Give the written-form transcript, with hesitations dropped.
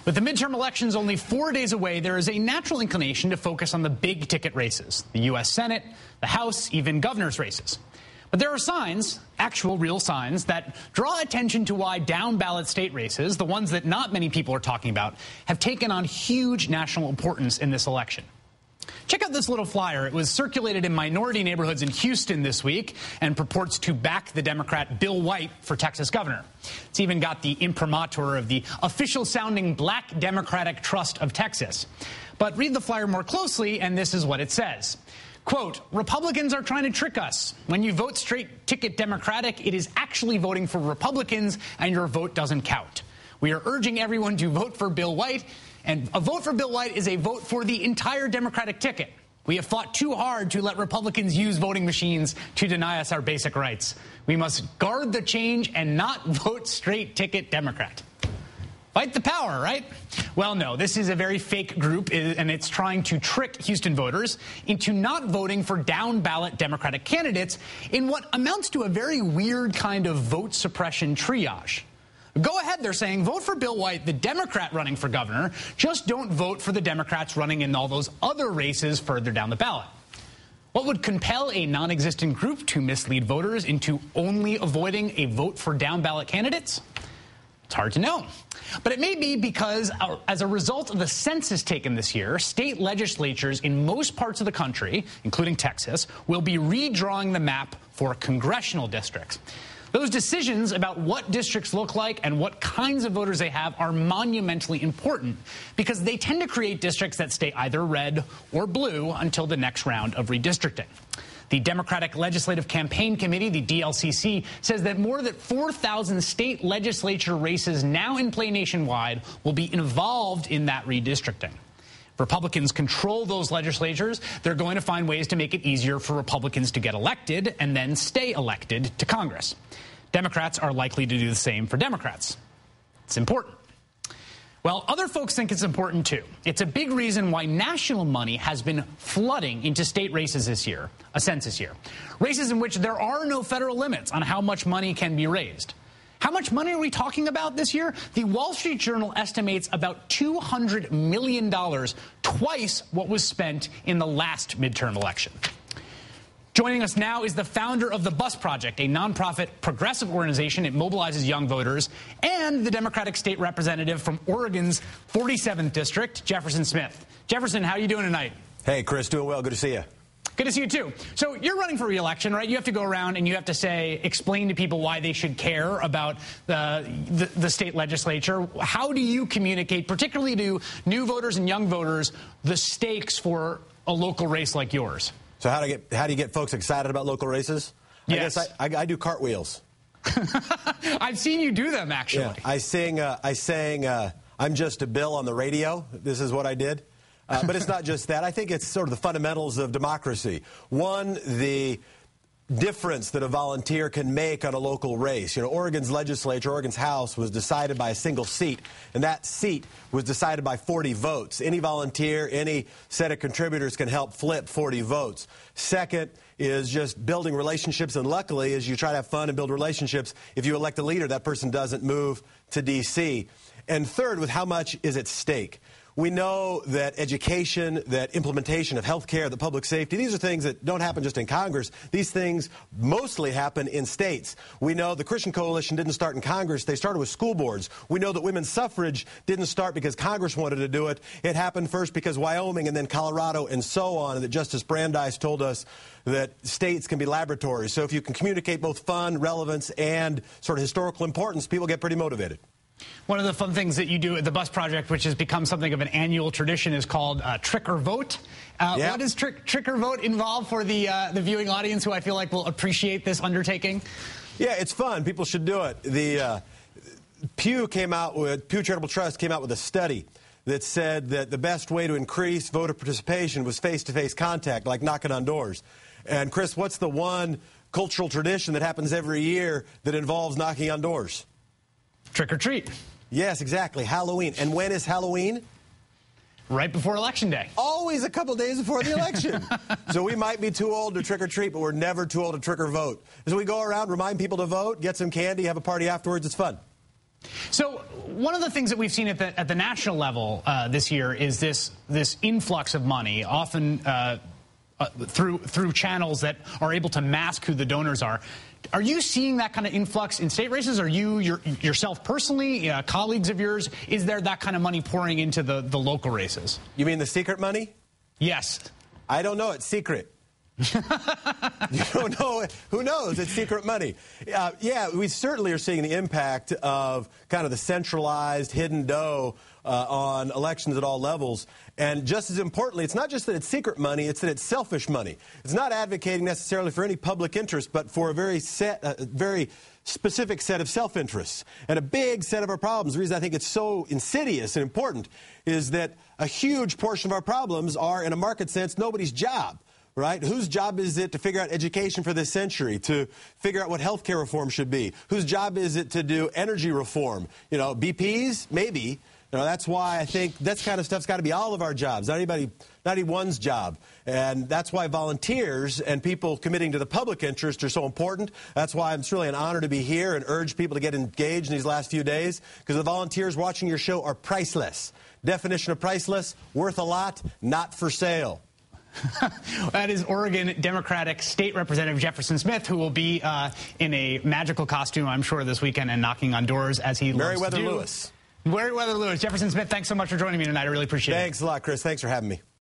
With the midterm elections only 4 days away, there is a natural inclination to focus on the big ticket races, the U.S. Senate, the House, even governor's races. But there are signs, actual real signs, that draw attention to why down-ballot state races, the ones that not many people are talking about, have taken on huge national importance in this election. Check out this little flyer. It was circulated in minority neighborhoods in Houston this week and purports to back the Democrat Bill White for Texas governor. It's even got the imprimatur of the official-sounding Black Democratic Trust of Texas. But read the flyer more closely, and this is what it says. Quote, Republicans are trying to trick us. When you vote straight ticket Democratic, it is actually voting for Republicans, and your vote doesn't count. We are urging everyone to vote for Bill White, and a vote for Bill White is a vote for the entire Democratic ticket. We have fought too hard to let Republicans use voting machines to deny us our basic rights. We must guard the change and not vote straight ticket Democrat. Fight the power, right? Well, no, this is a very fake group, and it's trying to trick Houston voters into not voting for down-ballot Democratic candidates in what amounts to a very weird kind of vote suppression triage. Go ahead, they're saying, vote for Bill White, the Democrat running for governor. Just don't vote for the Democrats running in all those other races further down the ballot. What would compel a non-existent group to mislead voters into only avoiding a vote for down-ballot candidates? It's hard to know. But it may be because, as a result of the census taken this year, state legislatures in most parts of the country, including Texas, will be redrawing the map for congressional districts. Those decisions about what districts look like and what kinds of voters they have are monumentally important because they tend to create districts that stay either red or blue until the next round of redistricting. The Democratic Legislative Campaign Committee, the DLCC, says that more than 4,000 state legislature races now in play nationwide will be involved in that redistricting. Republicans control those legislatures. They're going to find ways to make it easier for Republicans to get elected and then stay elected to Congress. Democrats are likely to do the same for Democrats. It's important. Well, other folks think it's important, too. It's a big reason why national money has been flooding into state races this year, a census year, races in which there are no federal limits on how much money can be raised. How much money are we talking about this year? The Wall Street Journal estimates about $200 million, twice what was spent in the last midterm election. Joining us now is the founder of the Bus Project, a nonprofit progressive organization. It mobilizes young voters, and the Democratic state representative from Oregon's 47th district, Jefferson Smith. Jefferson, how are you doing tonight? Hey, Chris, doing well. Good to see you. Good to see you, too. So you're running for re-election, right? You have to go around and you have to explain to people why they should care about the state legislature. How do you communicate, particularly to new voters and young voters, the stakes for a local race like yours? So how do you get folks excited about local races? Yes. I guess I do cartwheels. I've seen you do them, actually. Yeah, I sang I'm Just a Bill on the radio. This is what I did. But it's not just that. I think it's sort of the fundamentals of democracy. One, the difference that a volunteer can make on a local race. You know, Oregon's legislature, Oregon's House, was decided by a single seat, and that seat was decided by 40 votes. Any volunteer, any set of contributors can help flip 40 votes. Second is just building relationships, and luckily, as you try to have fun and build relationships, if you elect a leader, that person doesn't move to D.C. And third, with how much is at stake. We know that education, that implementation of health care, the public safety, these are things that don't happen just in Congress. These things mostly happen in states. We know the Christian Coalition didn't start in Congress. They started with school boards. We know that women's suffrage didn't start because Congress wanted to do it. It happened first because Wyoming and then Colorado and so on, and that Justice Brandeis told us that states can be laboratories. So if you can communicate both fun, relevance, and sort of historical importance, people get pretty motivated. One of the fun things that you do at the Bus Project, which has become something of an annual tradition, is called Trick or Vote. What does Trick or Vote involve for the viewing audience who I feel like will appreciate this undertaking? Yeah, it's fun. People should do it. The Pew Charitable Trust came out with a study that said that the best way to increase voter participation was face-to-face contact, like knocking on doors. And, Chris, what's the one cultural tradition that happens every year that involves knocking on doors? Trick or treat. Yes, exactly. Halloween. And when is Halloween? Right before Election Day. Always a couple days before the election. So we might be too old to trick or treat, but we're never too old to trick or vote. As we go around, remind people to vote, get some candy, have a party afterwards. It's fun. So one of the things that we've seen at the national level this year is this influx of money, often through channels that are able to mask who the donors are. Are you seeing that kind of influx in state races? Are you yourself personally, colleagues of yours? Is there that kind of money pouring into the local races? You mean the secret money? Yes. I don't know. It's secret. You don't know. Who knows? It's secret money. Yeah, we certainly are seeing the impact of kind of the centralized hidden dough on elections at all levels. And just as importantly, it's not just that it's secret money, it's that it's selfish money. It's not advocating necessarily for any public interest, but for a very specific set of self-interests. And a big set of our problems, the reason I think it's so insidious and important, is that a huge portion of our problems are, in a market sense, nobody's job. Right? Whose job is it to figure out education for this century, to figure out what health care reform should be? Whose job is it to do energy reform? You know, BP's? Maybe. You know, that's why I think that kind of stuff's got to be all of our jobs, not anyone's job. And that's why volunteers and people committing to the public interest are so important. That's why it's really an honor to be here and urge people to get engaged in these last few days, because the volunteers watching your show are priceless. Definition of priceless, worth a lot, not for sale. That is Oregon Democratic State Representative Jefferson Smith, who will be in a magical costume, I'm sure, this weekend and knocking on doors as he loves to do. Meriwether Lewis. Meriwether Lewis. Jefferson Smith, thanks so much for joining me tonight. I really appreciate it. Thanks a lot, Chris. Thanks for having me.